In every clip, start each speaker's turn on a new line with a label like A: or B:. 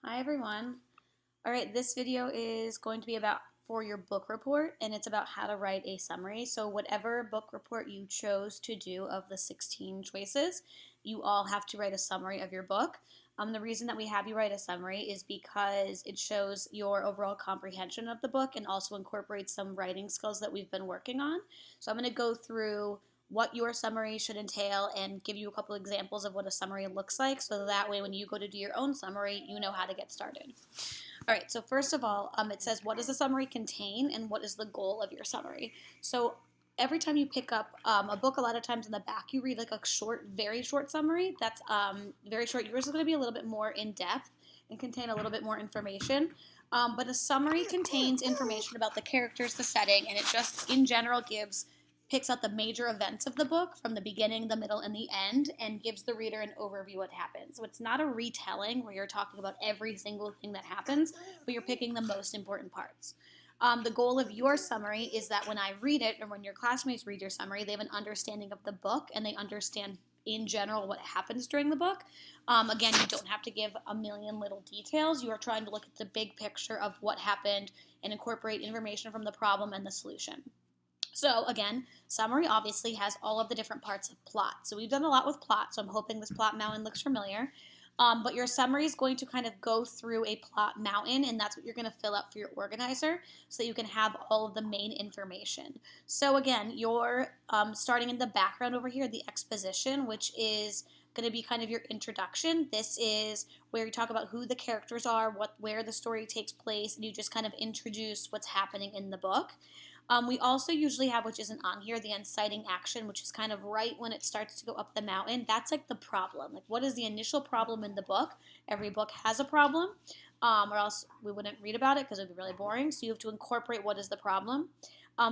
A: Hi everyone. All right, this video is going to be about for your book report, and it's about how to write a summary. So whatever book report you chose to do of the 16 choices, you all have to write a summary of your book. The reason that we have you write a summary is because it shows your overall comprehension of the book and also incorporates some writing skills that we've been working on. So I'm going to go through what your summary should entail and give you a couple examples of what a summary looks like, so that way when you go to do your own summary, you know how to get started. All right, so first of all, it says what does the summary contain and what is the goal of your summary. So every time you pick up a book, a lot of times in the back you read like a short, very short summary. That's very short. Yours is going to be a little bit more in depth and contain a little bit more information. But a summary contains information about the characters, the setting, and it just in general picks out the major events of the book from the beginning, the middle, and the end, and gives the reader an overview of what happens. So it's not a retelling where you're talking about every single thing that happens, but you're picking the most important parts. The goal of your summary is that when I read it, or when your classmates read your summary, they have an understanding of the book and they understand in general what happens during the book. Again, you don't have to give a million little details. You are trying to look at the big picture of what happened and incorporate information from the problem and the solution. So again, summary obviously has all of the different parts of plot. So we've done a lot with plot, so I'm hoping this plot mountain looks familiar. But your summary is going to kind of go through a plot mountain, and that's what you're going to fill out for your organizer so that you can have all of the main information. So again, you're starting in the background over here, the exposition, which is going to be kind of your introduction. This is where you talk about who the characters are, where the story takes place, and you just kind of introduce what's happening in the book. We also usually have, which isn't on here, the inciting action, which is kind of right when it starts to go up the mountain. That's like the problem. Like, what is the initial problem in the book? Every book has a problem, or else we wouldn't read about it because it would be really boring. So you have to incorporate what is the problem.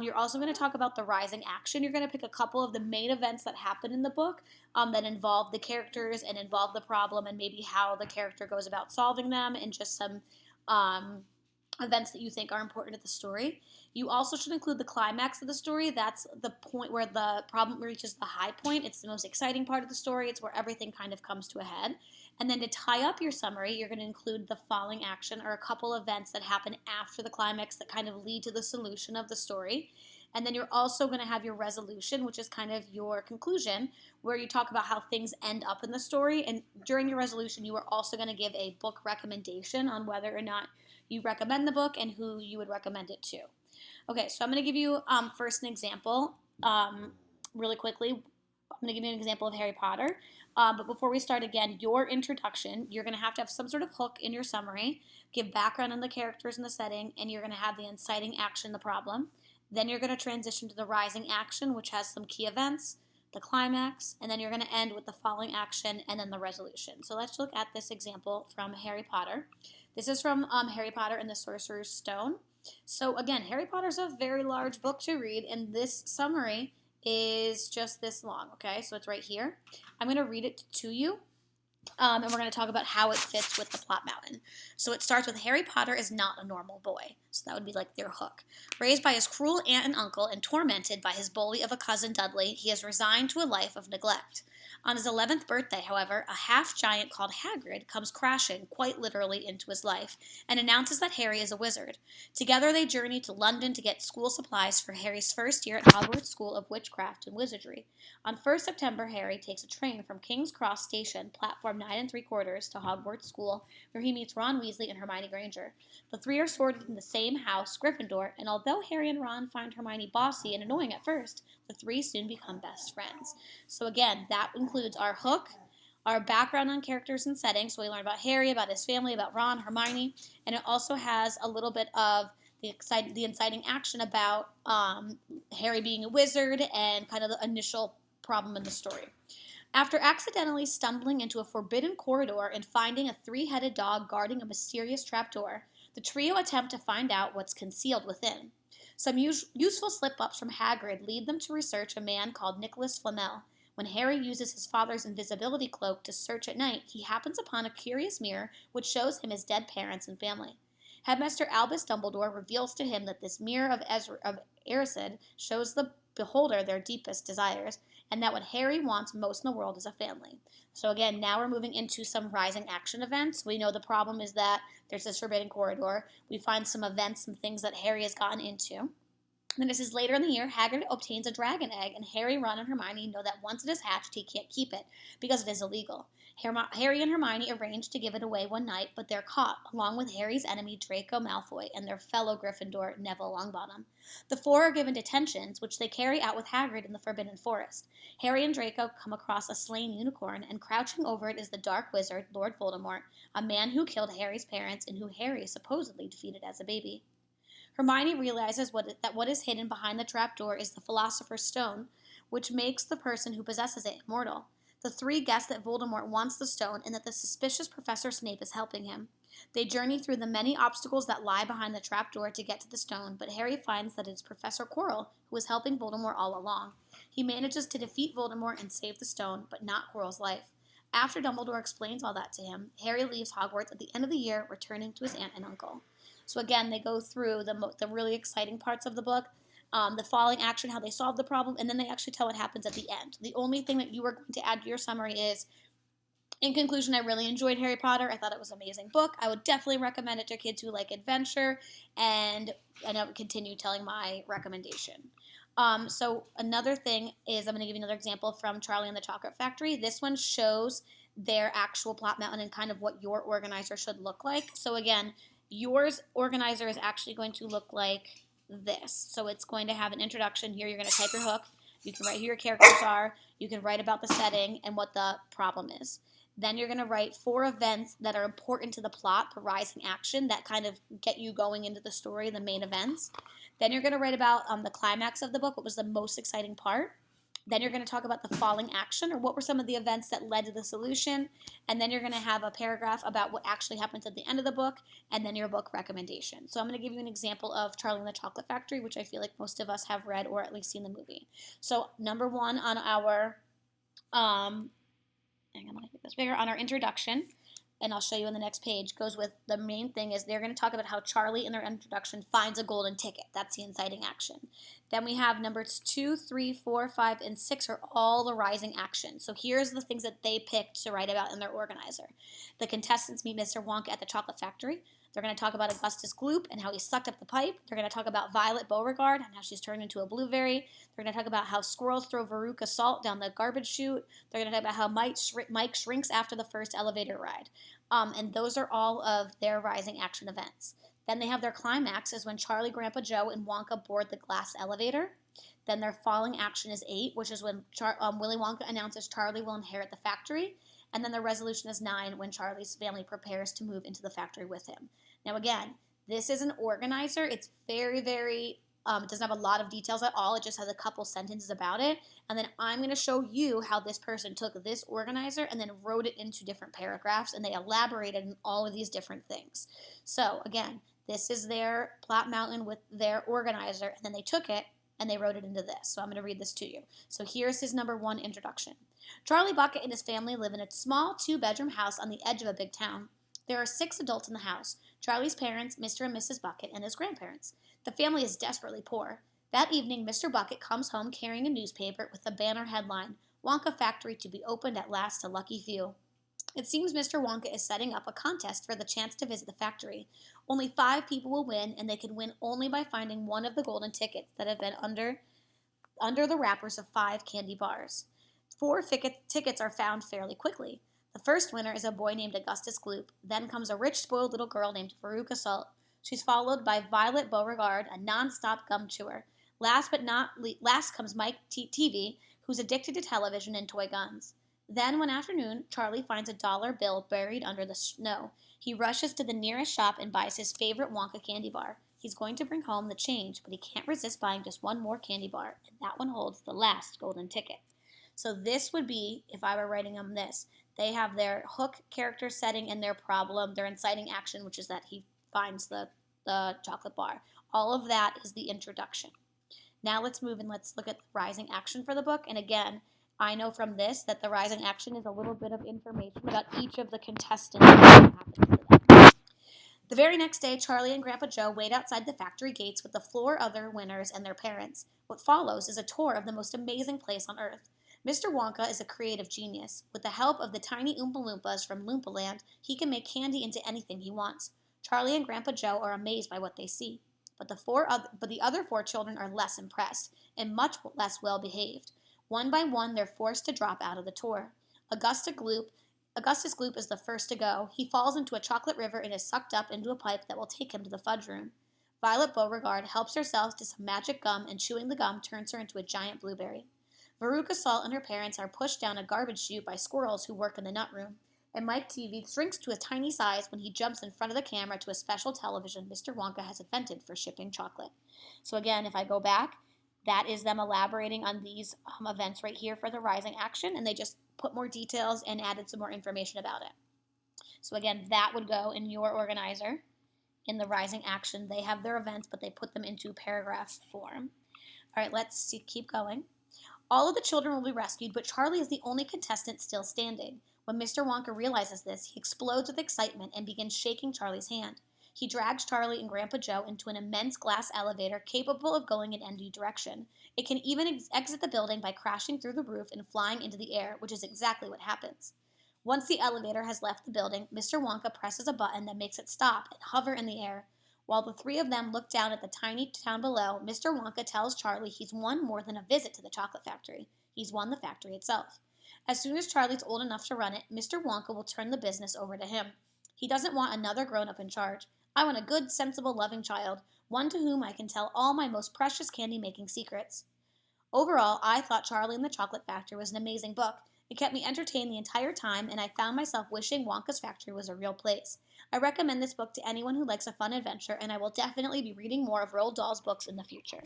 A: You're also going to talk about the rising action. You're going to pick a couple of the main events that happen in the book that involve the characters and involve the problem and maybe how the character goes about solving them and just some events that you think are important to the story. You also should include the climax of the story. That's the point where the problem reaches the high point. It's the most exciting part of the story. It's where everything kind of comes to a head. And then to tie up your summary, you're going to include the falling action or a couple events that happen after the climax that kind of lead to the solution of the story. And then you're also going to have your resolution, which is kind of your conclusion, where you talk about how things end up in the story. And during your resolution, you are also going to give a book recommendation on whether or not you recommend the book and who you would recommend it to. Okay, so I'm going to give you first an example really quickly. I'm going to give you an example of Harry Potter. But before we start again, your introduction, you're going to have some sort of hook in your summary, give background on the characters and the setting, and you're going to have the inciting action, the problem. Then you're going to transition to the rising action, which has some key events, the climax, and then you're going to end with the falling action and then the resolution. So let's look at this example from Harry Potter. This is from Harry Potter and the Sorcerer's Stone. So again, Harry Potter's a very large book to read, and this summary is just this long, okay? So it's right here. I'm going to read it to you, and we're going to talk about how it fits with the plot mountain. So it starts with Harry Potter is not a normal boy. So that would be like their hook. Raised by his cruel aunt and uncle and tormented by his bully of a cousin Dudley, he is resigned to a life of neglect. On his 11th birthday, however, a half-giant called Hagrid comes crashing, quite literally, into his life, and announces that Harry is a wizard. Together they journey to London to get school supplies for Harry's first year at Hogwarts School of Witchcraft and Wizardry. On 1st September, Harry takes a train from King's Cross Station, platform 9 3/4, to Hogwarts School, where he meets Ron Weasley and Hermione Granger. The three are sorted in the same house, Gryffindor, and although Harry and Ron find Hermione bossy and annoying at first, the three soon become best friends. So again, that includes our hook, our background on characters and settings, so we learn about Harry, about his family, about Ron, Hermione, and it also has a little bit of the inciting action about Harry being a wizard and kind of the initial problem in the story. After accidentally stumbling into a forbidden corridor and finding a three-headed dog guarding a mysterious trapdoor, the trio attempt to find out what's concealed within. Some useful slip-ups from Hagrid lead them to research a man called Nicholas Flamel. When Harry uses his father's invisibility cloak to search at night, he happens upon a curious mirror which shows him his dead parents and family. Headmaster Albus Dumbledore reveals to him that this mirror of Erised shows the beholder their deepest desires, and that what Harry wants most in the world is a family. So again, now we're moving into some rising action events. We know the problem is that there's this forbidden corridor. We find some events, some things that Harry has gotten into. Then this is later in the year, Hagrid obtains a dragon egg, and Harry, Ron, and Hermione know that once it is hatched, he can't keep it because it is illegal. Harry and Hermione arrange to give it away one night, but they're caught, along with Harry's enemy Draco Malfoy and their fellow Gryffindor Neville Longbottom. The four are given detentions, which they carry out with Hagrid in the Forbidden Forest. Harry and Draco come across a slain unicorn, and crouching over it is the Dark Wizard, Lord Voldemort, a man who killed Harry's parents and who Harry supposedly defeated as a baby. Hermione realizes that what is hidden behind the trapdoor is the Philosopher's Stone, which makes the person who possesses it immortal. The three guess that Voldemort wants the stone and that the suspicious Professor Snape is helping him. They journey through the many obstacles that lie behind the trapdoor to get to the stone, but Harry finds that it is Professor Quirrell who is helping Voldemort all along. He manages to defeat Voldemort and save the stone, but not Quirrell's life. After Dumbledore explains all that to him, Harry leaves Hogwarts at the end of the year, returning to his aunt and uncle. So again, they go through the really exciting parts of the book, the falling action, how they solve the problem, and then they actually tell what happens at the end. The only thing that you are going to add to your summary is, in conclusion, I really enjoyed Harry Potter. I thought it was an amazing book. I would definitely recommend it to kids who like adventure, and I would continue telling my recommendation. So another thing is, I'm going to give you another example from Charlie and the Chocolate Factory. This one shows their actual plot mountain and kind of what your organizer should look like. So again, yours organizer is actually going to look like this. So it's going to have an introduction here. You're going to type your hook. You can write who your characters are. You can write about the setting and what the problem is. Then you're going to write 4 events that are important to the plot, the rising action, that kind of get you going into the story, the main events. Then you're going to write about the climax of the book, what was the most exciting part. Then you're going to talk about the falling action, or what were some of the events that led to the solution. And then you're going to have a paragraph about what actually happens at the end of the book, and then your book recommendation. So I'm going to give you an example of Charlie and the Chocolate Factory, which I feel like most of us have read or at least seen the movie. So number 1 on our, hang on, let me make this bigger, on our introduction, and I'll show you on the next page, goes with the main thing is they're going to talk about how Charlie in their introduction finds a golden ticket. That's the inciting action. Then we have numbers 2, 3, 4, 5, and 6 are all the rising action. So here's the things that they picked to write about in their organizer. The contestants meet Mr. Wonka at the chocolate factory. They're going to talk about Augustus Gloop and how he sucked up the pipe. They're going to talk about Violet Beauregard and how she's turned into a blueberry. They're going to talk about how squirrels throw Veruca salt down the garbage chute. They're going to talk about how Mike shrinks after the first elevator ride. And those are all of their rising action events. Then they have their climax is when Charlie, Grandpa Joe, and Wonka board the glass elevator. Then their falling action is 8, which is when Willy Wonka announces Charlie will inherit the factory. And then the resolution is 9, when Charlie's family prepares to move into the factory with him. Now again, this is an organizer. It's very, very, it doesn't have a lot of details at all. It just has a couple sentences about it. And then I'm going to show you how this person took this organizer and then wrote it into different paragraphs, and they elaborated on all of these different things. So again, this is their plot mountain with their organizer, and then they took it and they wrote it into this. So I'm going to read this to you. So here's his number 1 introduction. Charlie Bucket and his family live in a small 2-bedroom house on the edge of a big town. There are 6 adults in the house: Charlie's parents, Mr. and Mrs. Bucket, and his grandparents. The family is desperately poor. That evening, Mr. Bucket comes home carrying a newspaper with a banner headline, "Wonka Factory to be opened at last to lucky few." It seems Mr. Wonka is setting up a contest for the chance to visit the factory. Only 5 people will win, and they can win only by finding one of the golden tickets that have been under the wrappers of 5 candy bars. 4 tickets are found fairly quickly. The first winner is a boy named Augustus Gloop. Then comes a rich, spoiled little girl named Veruca Salt. She's followed by Violet Beauregard, a non-stop gum chewer. Last comes Mike TV, who's addicted to television and toy guns. Then, one afternoon, Charlie finds a dollar bill buried under the snow. He rushes to the nearest shop and buys his favorite Wonka candy bar. He's going to bring home the change, but he can't resist buying just one more candy bar, and that one holds the last golden ticket. So this would be, if I were writing them this, they have their hook, character setting, and their problem, their inciting action, which is that he finds the chocolate bar. All of that is the introduction. Now let's move and let's look at the rising action for the book. And again, I know from this that the rising action is a little bit of information about each of the contestants and what happens to them. The very next day, Charlie and Grandpa Joe wait outside the factory gates with the four other winners and their parents. What follows is a tour of the most amazing place on Earth. Mr. Wonka is a creative genius. With the help of the tiny Oompa Loompas from Loompa he can make candy into anything he wants. Charlie and Grandpa Joe are amazed by what they see. But the other four children are less impressed and much less well behaved. One by one, they're forced to drop out of the tour. Augustus Gloop is the first to go. He falls into a chocolate river and is sucked up into a pipe that will take him to the fudge room. Violet Beauregard helps herself to some magic gum, and chewing the gum turns her into a giant blueberry. Veruca Salt and her parents are pushed down a garbage chute by squirrels who work in the nut room. And Mike Teavee shrinks to a tiny size when he jumps in front of the camera to a special television Mr. Wonka has invented for shipping chocolate. So again, if I go back, that is them elaborating on these events right here for the rising action, and they just put more details and added some more information about it. So again, that would go in your organizer. In the rising action, they have their events, but they put them into paragraph form. All right, let's keep going. All of the children will be rescued, but Charlie is the only contestant still standing. When Mr. Wonka realizes this, he explodes with excitement and begins shaking Charlie's hand. He drags Charlie and Grandpa Joe into an immense glass elevator capable of going in any direction. It can even exit the building by crashing through the roof and flying into the air, which is exactly what happens. Once the elevator has left the building, Mr. Wonka presses a button that makes it stop and hover in the air. While the three of them look down at the tiny town below, Mr. Wonka tells Charlie he's won more than a visit to the chocolate factory. He's won the factory itself. As soon as Charlie's old enough to run it, Mr. Wonka will turn the business over to him. He doesn't want another grown-up in charge. I want a good, sensible, loving child, one to whom I can tell all my most precious candy-making secrets. Overall, I thought Charlie and the Chocolate Factory was an amazing book. It kept me entertained the entire time, and I found myself wishing Wonka's Factory was a real place. I recommend this book to anyone who likes a fun adventure, and I will definitely be reading more of Roald Dahl's books in the future.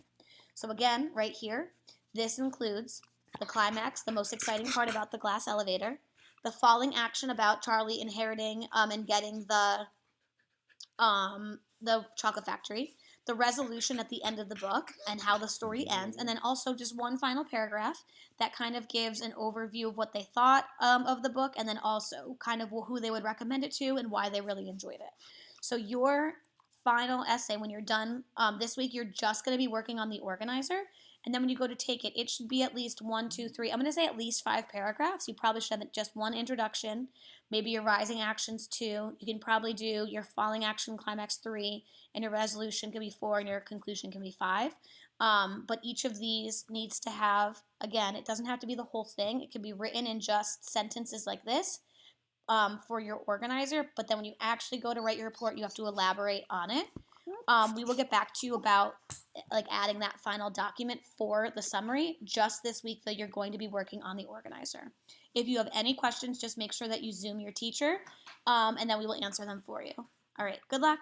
A: So again, right here, this includes the climax, the most exciting part about the glass elevator, the falling action about Charlie inheriting and getting the chocolate factory, the resolution at the end of the book and how the story ends, and then also just one final paragraph that kind of gives an overview of what they thought of the book, and then also kind of who they would recommend it to and why they really enjoyed it. So your final essay, when you're done this week, you're just going to be working on the organizer. And then when you go to take it, it should be at least 1, 2, 3. I'm going to say at least 5 paragraphs. You probably should have just one introduction, maybe your rising actions 2. You can probably do your falling action climax 3, and your resolution can be 4, and your conclusion can be 5. But each of these needs to have, again, it doesn't have to be the whole thing. It can be written in just sentences like this for your organizer. But then when you actually go to write your report, you have to elaborate on it. We will get back to you about like adding that final document for the summary. Just this week, though, you're going to be working on the organizer. If you have any questions, just make sure that you Zoom your teacher, and then we will answer them for you. All right, good luck.